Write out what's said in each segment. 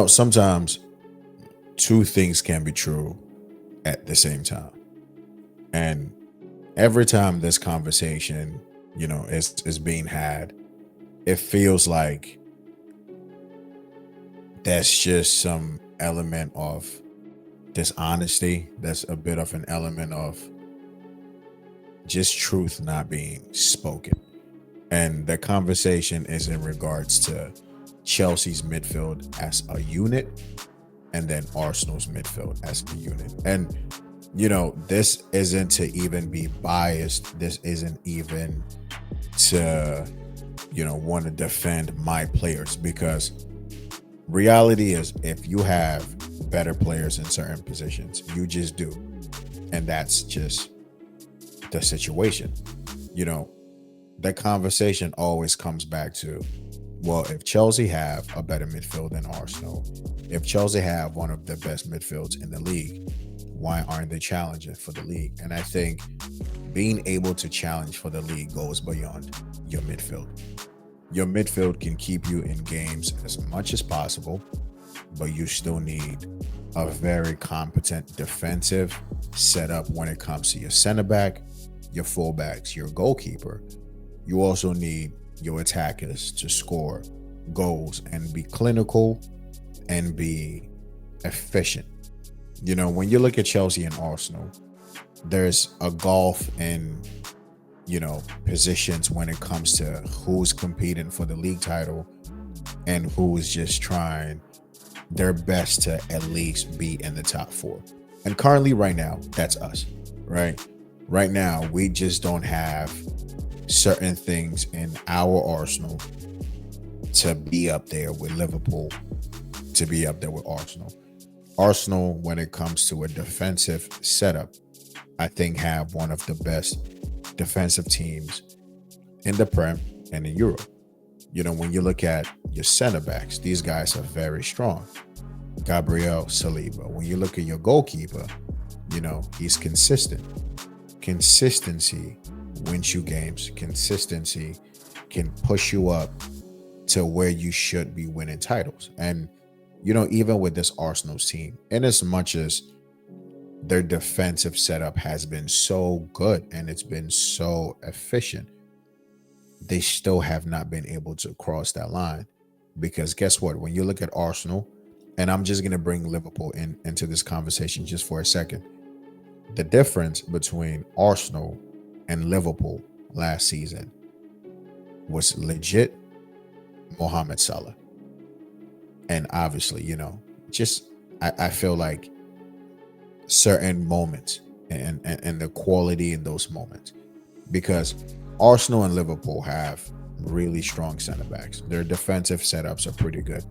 Sometimes two things can be true at the same time. And every time this conversation, is being had, it feels like that's just some element of dishonesty. That's a bit of an element of just truth not being spoken. And the conversation is in regards to Chelsea's midfield as a unit and then Arsenal's midfield as a unit. And, this isn't to even be biased. This isn't even to, want to defend my players, because reality is if you have better players in certain positions, you just do. And that's just the situation. The conversation always comes back to, well, if Chelsea have a better midfield than Arsenal, if Chelsea have one of the best midfields in the league, why aren't they challenging for the league? And I think being able to challenge for the league goes beyond your midfield. Your midfield can keep you in games as much as possible, but you still need a very competent defensive setup when it comes to your center back, your fullbacks, your goalkeeper. You also need your attackers to score goals and be clinical and be efficient. When you look at Chelsea and Arsenal, there's a gulf in, positions when it comes to who's competing for the league title and who's just trying their best to at least be in the top four. And currently right now, that's us, right? Right now, we just don't have certain things in our arsenal to be up there with Liverpool, to be up there with Arsenal. Arsenal, when it comes to a defensive setup, I think have one of the best defensive teams in the Prem and in Europe. When you look at your center backs, these guys are very strong. Gabriel Saliba. When you look at your goalkeeper, he's consistent. Consistency wins you games. Consistency can push you up to where you should be winning titles. And, even with this Arsenal's team, in as much as their defensive setup has been so good and it's been so efficient, they still have not been able to cross that line. Because guess what? When you look at Arsenal, and I'm just going to bring Liverpool into this conversation just for a second, the difference between Arsenal and Liverpool last season was legit Mohamed Salah. And obviously, I feel like certain moments and the quality in those moments, because Arsenal and Liverpool have really strong center backs. Their defensive setups are pretty good.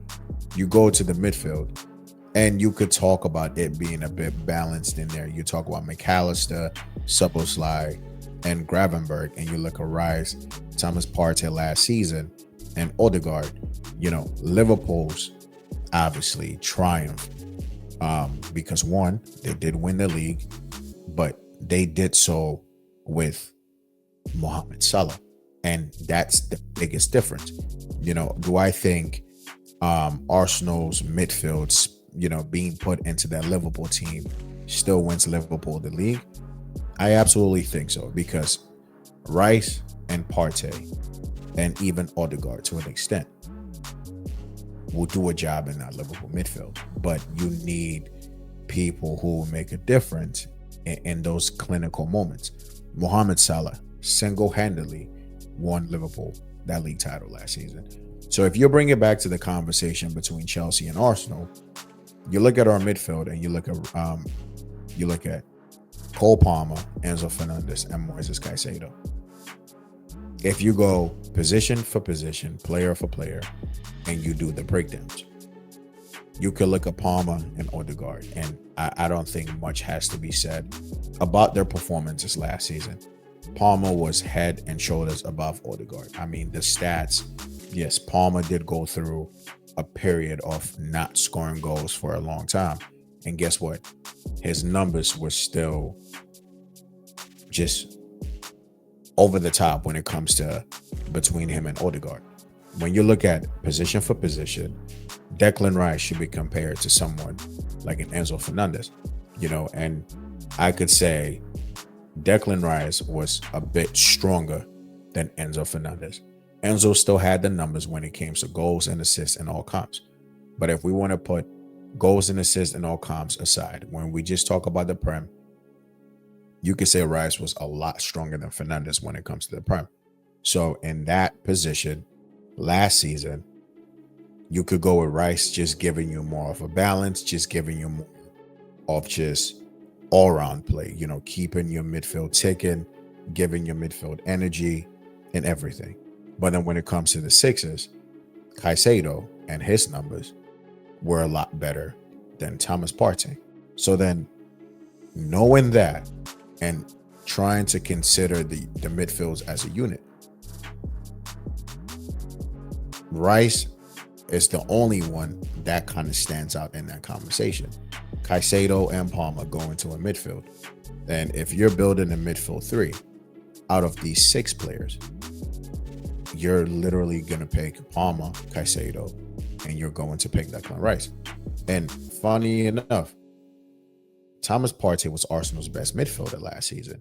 You go to the midfield and you could talk about it being a bit balanced in there. You talk about McAllister, Szoboszlai, and Gravenberch, and you look at Rice, Thomas Partey last season, and Odegaard. Liverpool's obviously triumph because one, they did win the league, but they did so with Mohamed Salah, and that's the biggest difference. Do I think Arsenal's midfield, being put into that Liverpool team still wins Liverpool the league? I absolutely think so, because Rice and Partey and even Odegaard to an extent will do a job in that Liverpool midfield. But you need people who will make a difference in those clinical moments. Mohamed Salah single-handedly won Liverpool that league title last season. So if you bring it back to the conversation between Chelsea and Arsenal, you look at our midfield and you look at Cole Palmer, Enzo Fernandez, and Moises Caicedo. If you go position for position, player for player, and you do the breakdowns, you could look at Palmer and Odegaard, and I don't think much has to be said about their performances last season. Palmer was head and shoulders above Odegaard. I mean, the stats, yes, Palmer did go through a period of not scoring goals for a long time. And guess what? His numbers were still just over the top when it comes to between him and Odegaard. When you look at position for position, Declan Rice should be compared to someone like an Enzo Fernandez, and I could say Declan Rice was a bit stronger than Enzo Fernandez. Enzo still had the numbers when it came to goals and assists and all comps. But if we want to put goals and assists and all comps aside, when we just talk about the Prem, you could say Rice was a lot stronger than Fernandez when it comes to the Prem. So in that position, last season, you could go with Rice just giving you more of a balance, just giving you more of just all-round play, keeping your midfield ticking, giving your midfield energy and everything. But then when it comes to the Sixers, Caicedo and his numbers were a lot better than Thomas Partey. So then knowing that and trying to consider the midfields as a unit, Rice is the only one that kind of stands out in that conversation. Caicedo and Palmer go into a midfield. And if you're building a midfield three, out of these 6 players, you're literally going to pick Palmer, Caicedo, and you're going to pick Declan Rice. And funny enough, Thomas Partey was Arsenal's best midfielder last season,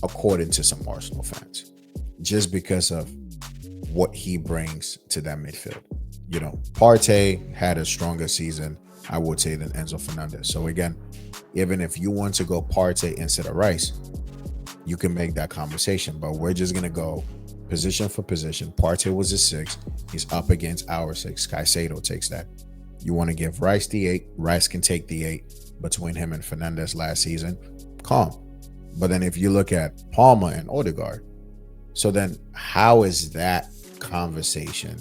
according to some Arsenal fans, just because of what he brings to that midfield. Partey had a stronger season, I would say, than Enzo Fernandez. So again, even if you want to go Partey instead of Rice, you can make that conversation, but we're just going to go position for position. Partey was a 6. He's up against our 6. Caicedo takes that. You want to give Rice the 8. Rice can take the 8 between him and Fernandez last season. Calm. But then if you look at Palmer and Odegaard, so then how is that conversation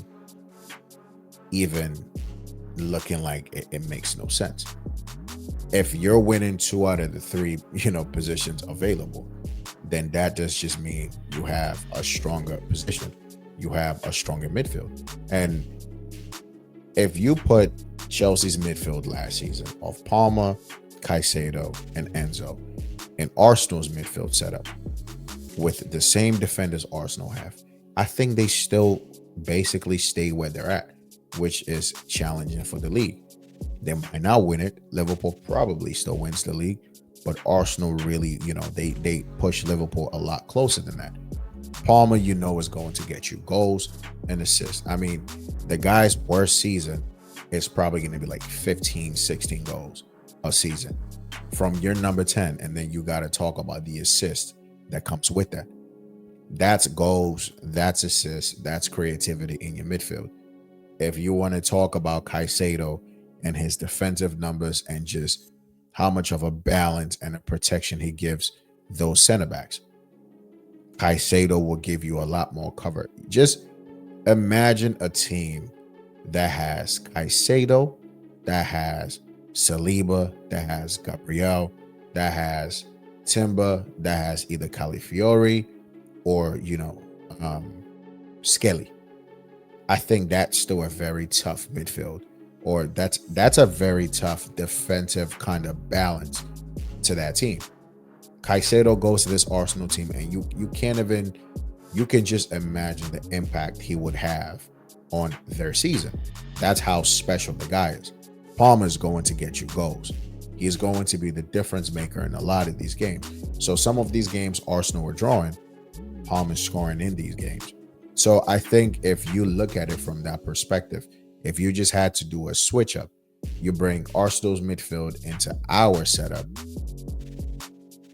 even looking like it makes no sense? If you're winning 2 out of the 3, positions available, then that does just mean you have a stronger position. You have a stronger midfield. And if you put Chelsea's midfield last season of Palmer, Caicedo, and Enzo in Arsenal's midfield setup with the same defenders Arsenal have, I think they still basically stay where they're at, which is challenging for the league. They might not win it. Liverpool probably still wins the league, but Arsenal really, they push Liverpool a lot closer than that. Palmer, is going to get you goals and assists. I mean, the guy's worst season is probably going to be like 15, 16 goals a season from your number 10. And then you got to talk about the assist that comes with that. That's goals, that's assists, that's creativity in your midfield. If you want to talk about Caicedo and his defensive numbers and just how much of a balance and a protection he gives those center backs, Caicedo will give you a lot more cover. Just imagine a team that has Caicedo, that has Saliba, that has Gabriel, that has Timber, that has either Calafiori or, Skelly. I think that's still a very tough midfield, or that's a very tough defensive kind of balance to that team. Caicedo goes to this Arsenal team, and you can just imagine the impact he would have on their season. That's how special the guy is. Palmer's going to get you goals. He's going to be the difference maker in a lot of these games. So some of these games Arsenal were drawing, Palmer's scoring in these games. So I think if you look at it from that perspective, if you just had to do a switch up, you bring Arsenal's midfield into our setup,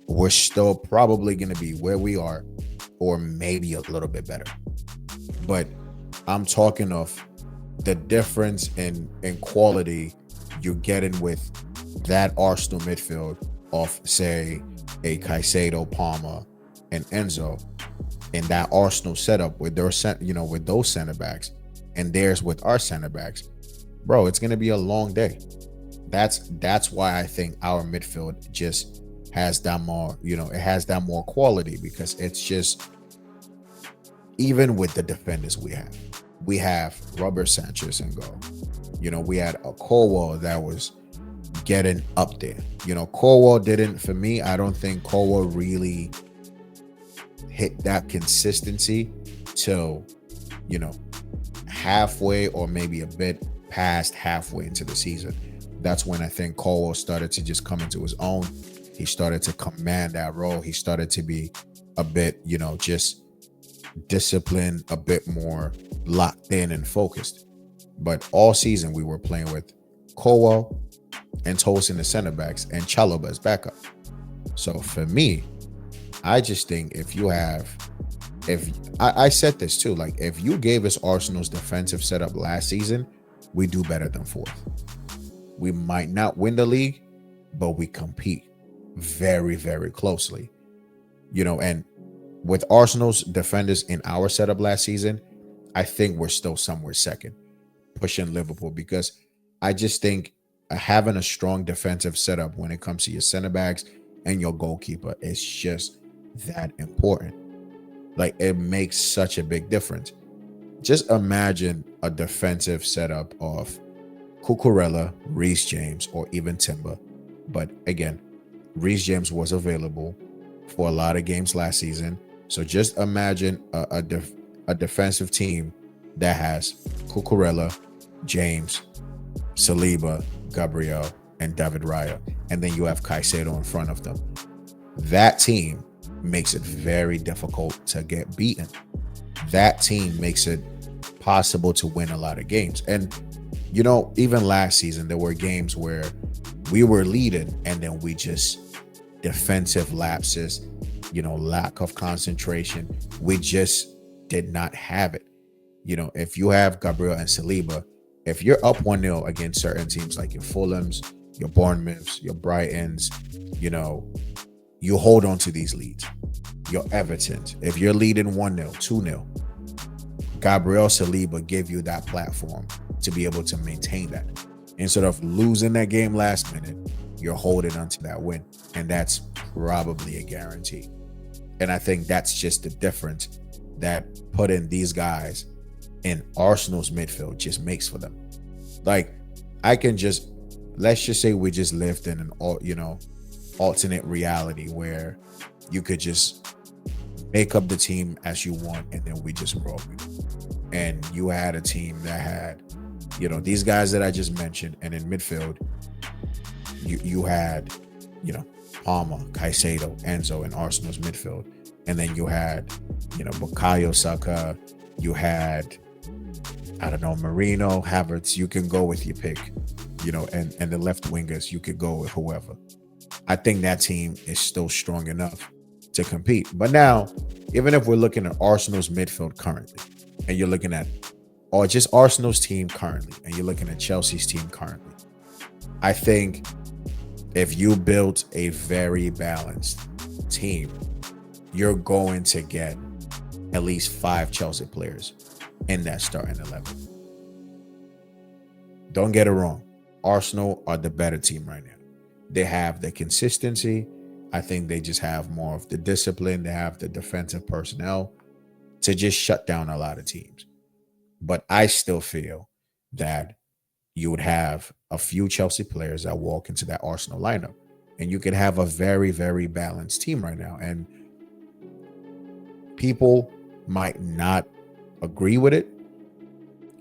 we're still probably going to be where we are, or maybe a little bit better. But I'm talking of the difference in quality you're getting with that Arsenal midfield of, say, a Caicedo, Palmer, and Enzo, in that Arsenal setup with their with those center backs, and theirs with our center backs, bro, it's gonna be a long day. That's why I think our midfield just has that more, it has that more quality, because it's just, even with the defenders we have Robert Sanchez in goal. We had a Colwell that was getting up there. Colwell didn't, for me, I don't think Colwell really hit that consistency till, halfway or maybe a bit past halfway into the season. That's when I think Cole started to just come into his own. He started to command that role. He started to be a bit, just disciplined, a bit more locked in and focused. But all season we were playing with Cole and Toast in the center backs and Chalobah as backup. So for me, I just think if I said this too, like if you gave us Arsenal's defensive setup last season, we do better than fourth. We might not win the league, but we compete very, very closely. And with Arsenal's defenders in our setup last season, I think we're still somewhere second, pushing Liverpool, because I just think having a strong defensive setup when it comes to your center backs and your goalkeeper is just that important. Like, it makes such a big difference. Just imagine a defensive setup of Cucurella, Reece James, or even Timber. But again, Reece James was available for a lot of games last season. So just imagine a defensive team that has Cucurella, James, Saliba, Gabriel, and David Raya. And then you have Caicedo in front of them. That team makes it very difficult to get beaten. That team makes it possible to win a lot of games. And, even last season, there were games where we were leading and then we just defensive lapses, lack of concentration. We just did not have it. If you have Gabriel and Saliba, if you're up 1-0 against certain teams like your Fulhams, your Bournemouths, your Brightons, you hold on to these leads. Your Evertons, if you're leading 1-0, 2-0, Gabriel Saliba give you that platform to be able to maintain that. Instead of losing that game last minute, you're holding on to that win. And that's probably a guarantee. And I think that's just the difference that putting these guys in Arsenal's midfield just makes for them. Like, let's just say we just lived in an alternate reality where you could just make up the team as you want and then we just roll with it. And you had a team that had, these guys that I just mentioned, and in midfield, you had, Palmer, Caicedo, Enzo in Arsenal's midfield. And then you had, Bukayo Saka, you had, Marino, Havertz. You can go with your pick, and the left wingers, you could go with whoever. I think that team is still strong enough to compete. But now, even if we're looking at Arsenal's midfield currently, and you're looking at, or just Arsenal's team currently, and you're looking at Chelsea's team currently, I think if you build a very balanced team, you're going to get at least 5 Chelsea players in that starting 11. Don't get it wrong. Arsenal are the better team right now. They have the consistency. I think they just have more of the discipline. They have the defensive personnel to just shut down a lot of teams. But I still feel that you would have a few Chelsea players that walk into that Arsenal lineup, and you could have a very, very balanced team right now. And people might not agree with it,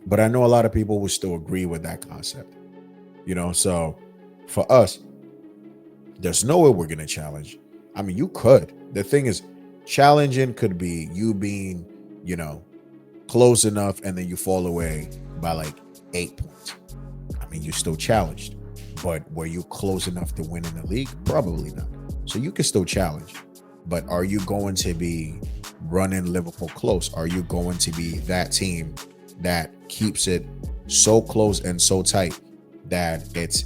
but I know a lot of people will still agree with that concept. So for us, there's no way we're going to challenge. I mean, you could. The thing is, challenging could be you being, close enough and then you fall away by like 8 points. I mean, you're still challenged. But were you close enough to win in the league? Probably not. So you can still challenge. But are you going to be running Liverpool close? Are you going to be that team that keeps it so close and so tight that it's,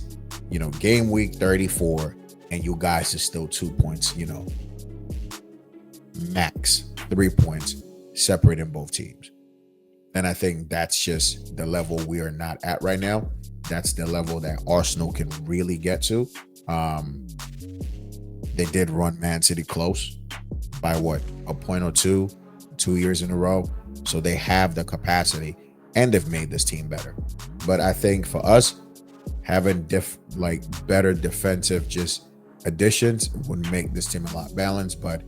game week 34 and you guys are still 2 points, max 3 points separating both teams? And I think that's just the level we are not at right now. That's the level that Arsenal can really get to. They did run Man City close by a point or 2 years in a row. So they have the capacity and they've made this team better. But I think for us, having better defensive just additions would make this team a lot balanced. But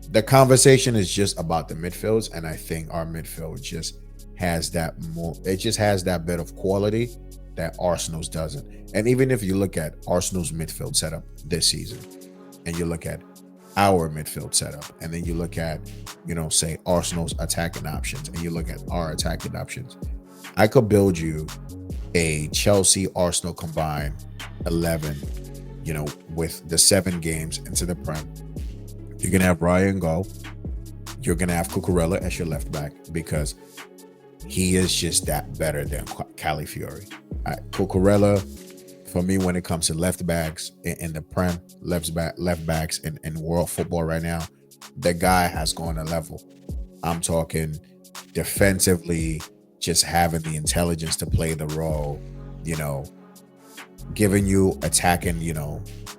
the conversation is just about the midfields, and I think our midfield just has that more. It just has that bit of quality that Arsenal's doesn't. And even if you look at Arsenal's midfield setup this season, and you look at our midfield setup, and then you look at, say Arsenal's attacking options, and you look at our attacking options, I could build you a Chelsea Arsenal combined 11, with the 7 games into the Prem. You're gonna have Ryan go. You're gonna have Cucurella as your left back because he is just that better than Calafiori. Cucurella, for me, when it comes to left backs in the Prem, left backs in world football right now, the guy has gone a level. I'm talking defensively, just having the intelligence to play the role, giving you attacking,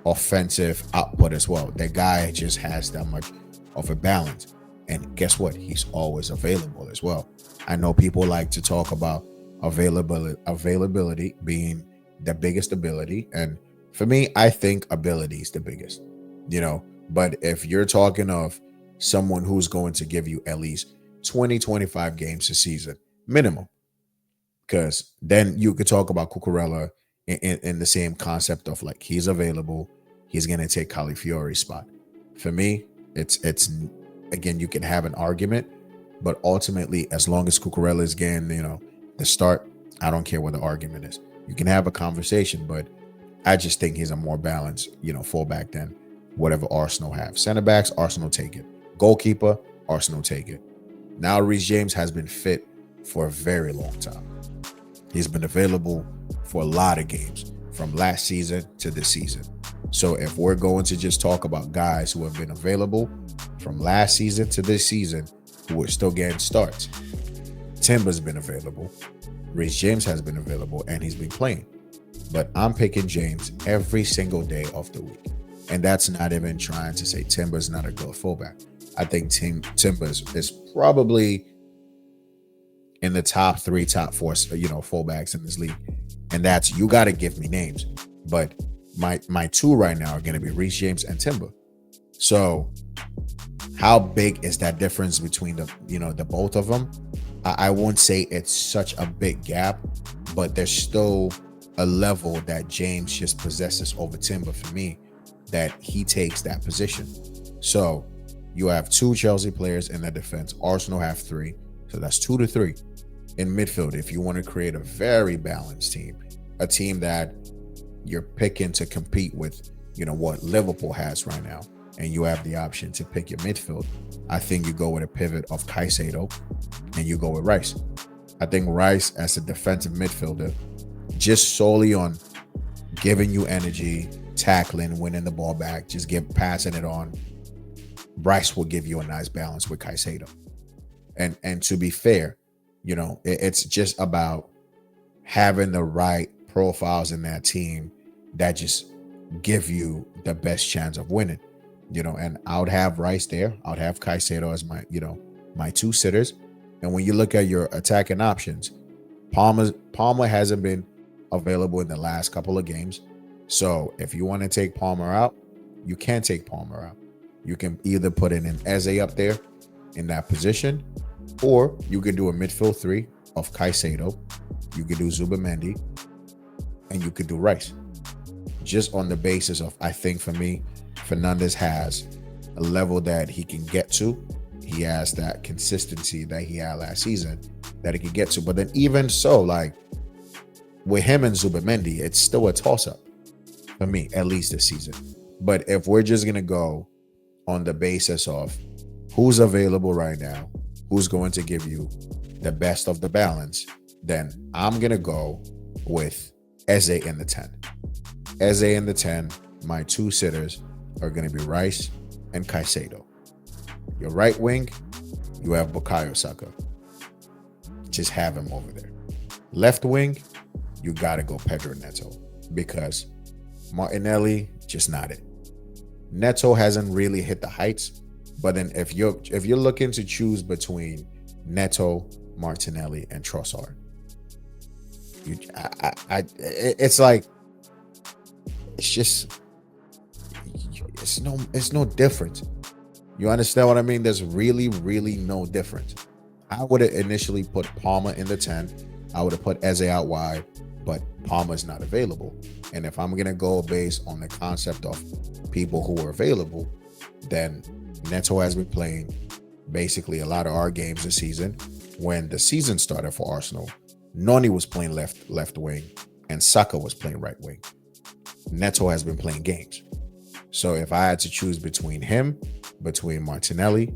offensive output as well. That guy just has that much of a balance. And guess what? He's always available as well. I know people like to talk about availability being the biggest ability. And for me, I think ability is the biggest, but if you're talking of someone who's going to give you at least 20, 25 games a season, minimum, because then you could talk about Cucurella in the same concept of like, he's available, he's going to take Calafiori's spot. For me, it's again, you can have an argument, but ultimately, as long as Cucurella is getting, the start, I don't care what the argument is. You can have a conversation, but I just think he's a more balanced, fullback than whatever Arsenal have. Center backs, Arsenal take it. Goalkeeper, Arsenal take it. Now Reece James has been fit for a very long time. He's been available for a lot of games from last season to this season. So if we're going to just talk about guys who have been available from last season to this season who are still getting starts, Timber's been available, Reece James has been available, and he's been playing. But I'm picking James every single day of the week. And that's not even trying to say Timber's not a good fullback. I think Timbers is probably in the top 3, top 4, fullbacks in this league. And that's, you got to give me names. But my 2 right now are going to be Reece James and Timber. So how big is that difference between the both of them? I won't say it's such a big gap, but there's still a level that James just possesses over Timber for me, that he takes that position. So you have 2 Chelsea players in the defense. Arsenal have 3. So that's 2 to 3 in midfield. If you want to create a very balanced team, a team that you're picking to compete with, what Liverpool has right now, and you have the option to pick your midfield, I think you go with a pivot of Caicedo and you go with Rice. I think Rice as a defensive midfielder, just solely on giving you energy, tackling, winning the ball back, just passing it on, Rice will give you a nice balance with Caicedo. And to be fair, it's just about having the right profiles in that team that just give you the best chance of winning. And I would have Rice there. I would have Caicedo as my 2 sitters. And when you look at your attacking options, Palmer hasn't been available in the last couple of games. So if you want to take Palmer out, you can take Palmer out. You can either put in an Eze up there in that position, or you can do a midfield 3 of Caicedo. You could do Zubimendi, and you could do Rice. Just on the basis of, I think for me, Fernandes has a level that he can get to. He has that consistency that he had last season that he can get to. But then even so, like with him and Zubimendi, it's still a toss-up for me, at least this season. But if we're just going to go on the basis of who's available right now, who's going to give you the best of the balance, then I'm going to go with Eze in the 10. Eze in the 10, my 2 sitters are going to be Rice and Caicedo. Your right wing, you have Bukayo Saka. Just have him over there. Left wing, you got to go Pedro Neto, because Martinelli, just not it. Neto hasn't really hit the heights, but then if you're looking to choose between Neto, Martinelli, and Trossard, it's like, it's no difference. You understand what I mean? There's really, really no difference. I would have initially put Palmer in the 10. I would have put Eze out wide, but Palmer's not available. And if I'm gonna go based on the concept of people who are available, then Neto has been playing basically a lot of our games this season. When the season started for Arsenal, Noni was playing left wing and Saka was playing right wing. Neto has been playing games. So if I had to choose between him, between Martinelli,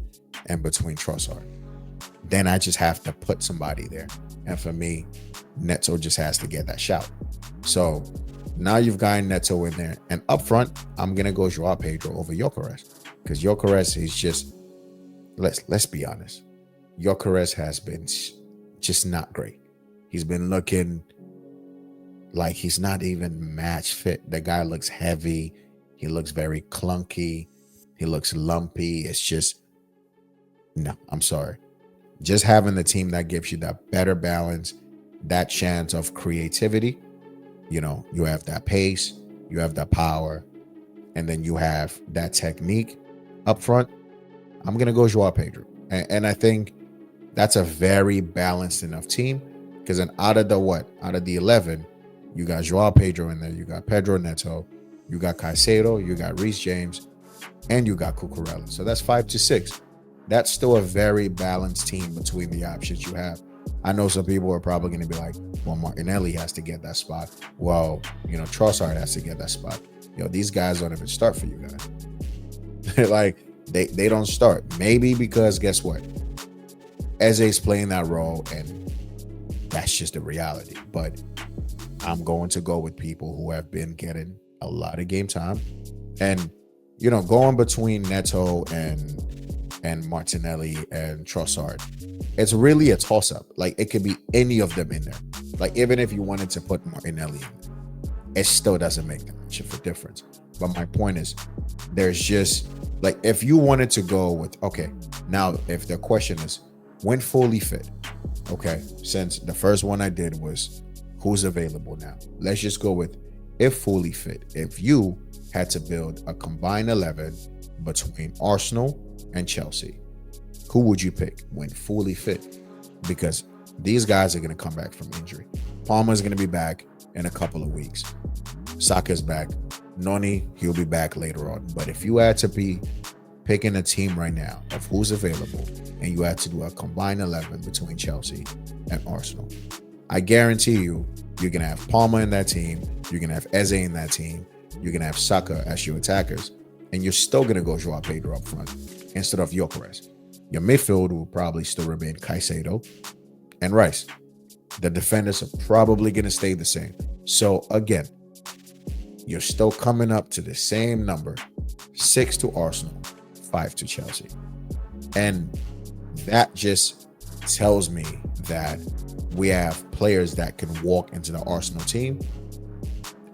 and between Trossard, then I just have to put somebody there. And for me, Neto just has to get that shout. So now you've got Neto in there. And up front, I'm going to go Joao Pedro over Gyökeres. Because Gyökeres is just, let's be honest, Gyökeres has been just not great. He's been looking like he's not even match fit. The guy looks heavy. He looks very clunky. He looks lumpy. It's just, no, I'm sorry. Just having the team that gives you that better balance, that chance of creativity, you know, you have that pace, you have that power, and then you have that technique up front. I'm going to go Joao Pedro. And I think that's a very balanced enough team, because then out of the 11, you got Joao Pedro in there, you got Pedro Neto, you got Caicedo, you got Reece James, and you got Cucurella. So that's 5-6. That's still a very balanced team between the options you have. I know some people are probably going to be like, well, Martinelli has to get that spot. Well, you know, Trossard has to get that spot. Yo, these guys don't even start for you guys. Like, they don't start. Maybe because guess what? Eze's playing that role, and that's just the reality. But I'm going to go with people who have been getting a lot of game time. And, you know, going between Neto and Martinelli and Trossard, it's really a toss-up. Like, it could be any of them in there. Like, even if you wanted to put Martinelli in there, it still doesn't make that much of a difference. But my point is, there's just, like, if you wanted to go with, okay, now if the question is, when fully fit, okay, since the first one I did was who's available now, let's just go with if fully fit. If you had to build a combined 11 between Arsenal and Chelsea, who would you pick when fully fit? Because these guys are going to come back from injury. Palmer's going to be back in a couple of weeks. Saka's back. Noni, he'll be back later on. But if you had to be picking a team right now of who's available, and you had to do a combined 11 between Chelsea and Arsenal, I guarantee you're going to have Palmer in that team. You're going to have Eze in that team. You're going to have Saka as your attackers. And you're still going to go Joao Pedro up front instead of Gyökeres. Your midfield will probably still remain Caicedo and Rice. The defenders are probably going to stay the same. So again, you're still coming up to the same number, 6 to Arsenal, 5 to Chelsea. And that just tells me that we have players that can walk into the Arsenal team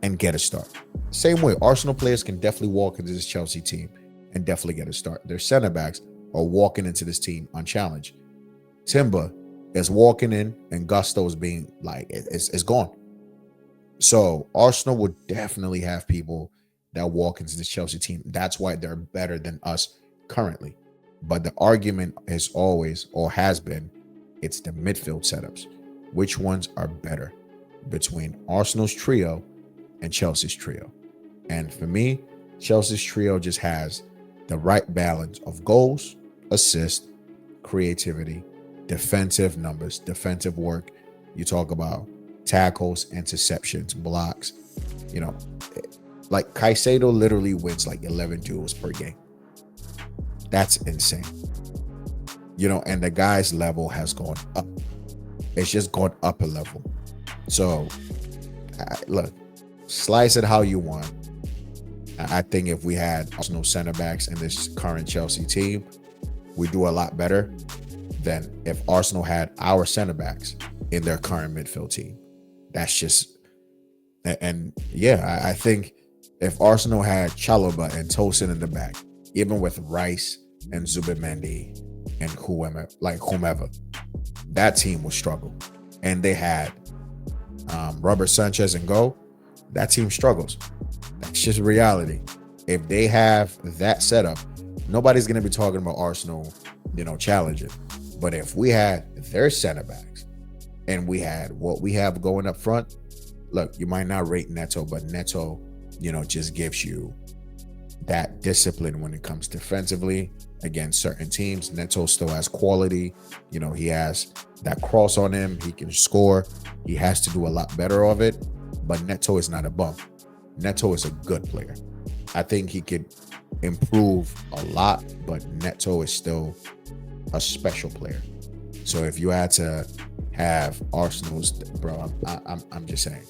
and get a start. Same way, Arsenal players can definitely walk into this Chelsea team and definitely get a start. Their center backs are walking into this team unchallenged. Timber is walking in, and Gusto is being like, it's gone. So Arsenal would definitely have people that walk into this Chelsea team. That's why they're better than us currently. But the argument is always, or has been, it's the midfield setups. Which ones are better between Arsenal's trio and Chelsea's trio? And for me, Chelsea's trio just has the right balance of goals, assists, creativity, defensive numbers, defensive work. You talk about tackles, interceptions, blocks. You know, like Caicedo literally wins like 11 duels per game. That's insane. You know, and the guy's level has gone up. It's just gone up a level. So, look, slice it how you want. I think if we had Arsenal center backs in this current Chelsea team, we do a lot better than if Arsenal had our center backs in their current midfield team. That's just, and yeah, I think if Arsenal had Chalobah and Tosin in the back, even with Rice and Zubimendi and whomever, that team would struggle. And they had Robert Sanchez and goal, that team struggles. That's just reality. If they have that setup, nobody's going to be talking about Arsenal, you know, challenging. But if we had their center backs and we had what we have going up front, look, you might not rate Neto, but Neto, just gives you that discipline when it comes defensively against certain teams. Neto still has quality. He has that cross on him. He can score. He has to do a lot better of it. But Neto is not a bum. Neto is a good player. I think he could improve a lot, but Neto is still a special player. So if you had to have Arsenal's, bro, I'm just saying,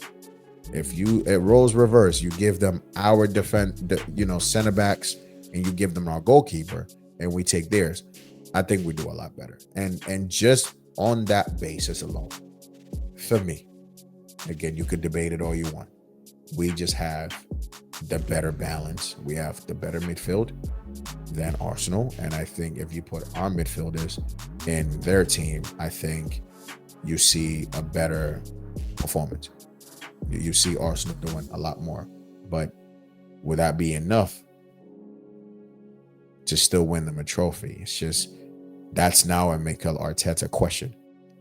if it roles reverse, you give them our center backs, and you give them our goalkeeper, and we take theirs, I think we do a lot better. And just on that basis alone, for me, again, you could debate it all you want. We just have the better balance. We have the better midfield than Arsenal. And I think if you put our midfielders in their team, I think you see a better performance. You see Arsenal doing a lot more. But would that be enough to still win them a trophy? It's just, that's now a Mikel Arteta question,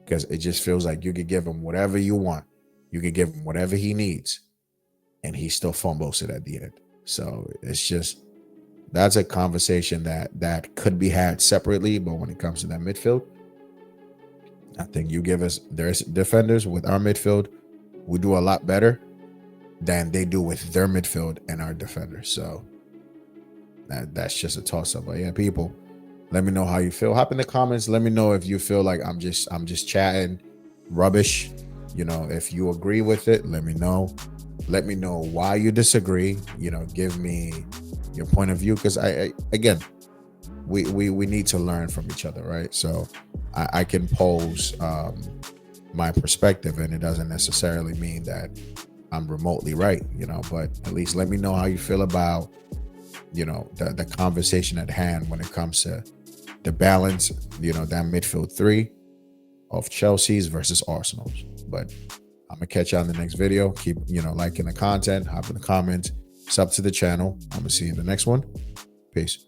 because it just feels like you could give him whatever you want. You could give him whatever he needs, and he still fumbles it at the end. So it's just, that's a conversation that could be had separately. But when it comes to that midfield, I think you give us their defenders with our midfield, we do a lot better than they do with their midfield and our defenders. So that's just a toss-up. But yeah, people, let me know how you feel. Hop in the comments. Let me know if you feel like I'm just chatting rubbish. If you agree with it, let me know. Let me know why you disagree. Give me your point of view, because again, we need to learn from each other, right? So I can pose my perspective, and it doesn't necessarily mean that I'm remotely right, but at least let me know how you feel about, the conversation at hand when it comes to the balance, that midfield three of Chelsea's versus Arsenal's. But I'm gonna catch you on the next video. Keep, liking the content, hop in the comments, sub to the channel. I'm gonna see you in the next one. Peace.